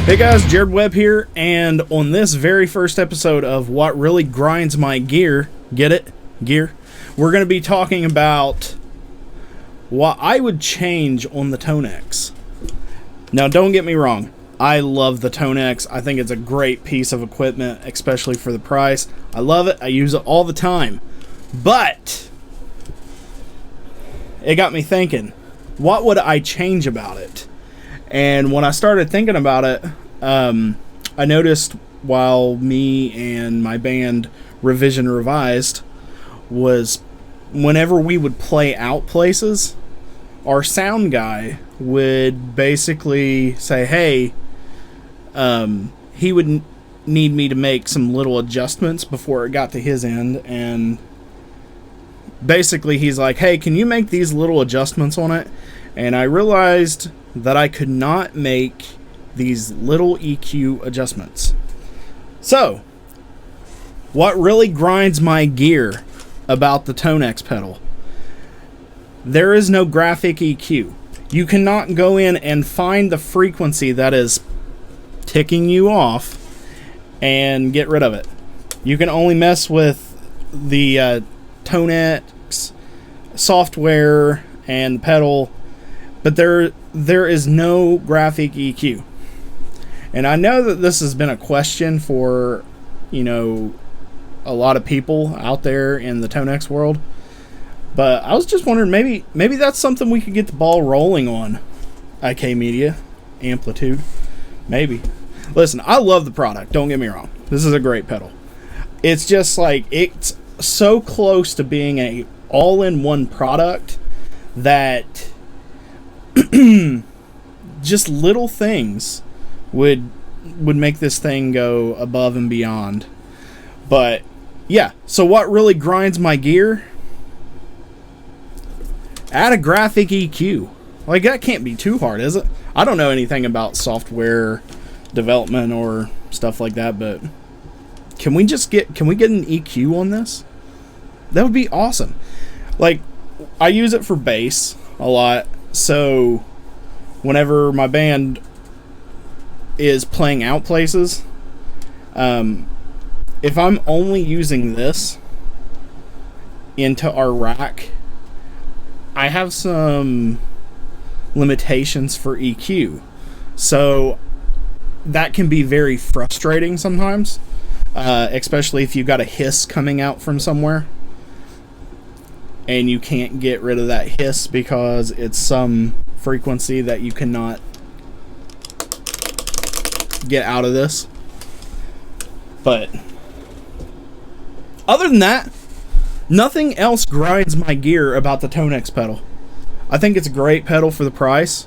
Hey guys, Jared Webb here, and on this very first episode of What Really Grinds My Gear, get it? Gear? We're going to be talking about what I would change on the TONEX. Now, don't get me wrong, I love the TONEX. I think it's a great piece of equipment, especially for the price. I love it, I use it all the time. But it got me thinking, what would I change about it? And when I started thinking about it, I noticed while me and my band Revision Revised was whenever we would play out places, our sound guy would basically say, hey, he would need me to make some little adjustments before it got to his end. And basically he's like, hey, can you make these little adjustments on it? And I realized that I could not make these little EQ adjustments. So, what really grinds my gear about the TONEX pedal? There is no graphic EQ. You cannot go in and find the frequency that is ticking you off and get rid of it. You can only mess with the TONEX software and pedal, but there is no graphic EQ. And I know that this has been a question for, a lot of people out there in the TONEX world. But I was just wondering, maybe that's something we could get the ball rolling on. IK Media, Amplitude, maybe. Listen, I love the product, don't get me wrong. This is a great pedal. It's just like, it's so close to being a all-in-one product that just little things would make this thing go above and beyond. But yeah, so what really grinds my gear? Add a graphic EQ. Like, that can't be too hard, is it? I don't know anything about software development or stuff like that, but can we get an EQ on this? That would be awesome. Like, I use it for bass a lot, so whenever my band is playing out places, if I'm only using this into our rack, I have some limitations for EQ, so that can be very frustrating sometimes, especially if you've got a hiss coming out from somewhere and you can't get rid of that hiss because it's some frequency that you cannot get out of this. But other than that, nothing else grinds my gear about the TONEX pedal. I think it's a great pedal for the price.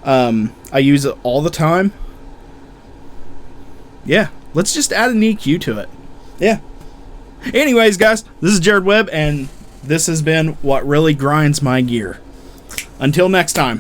I use it all the time. Yeah, let's just add an EQ to it. Yeah. Anyways, guys, this is Jared Webb, and this has been What Really Grinds My Gear. Until next time.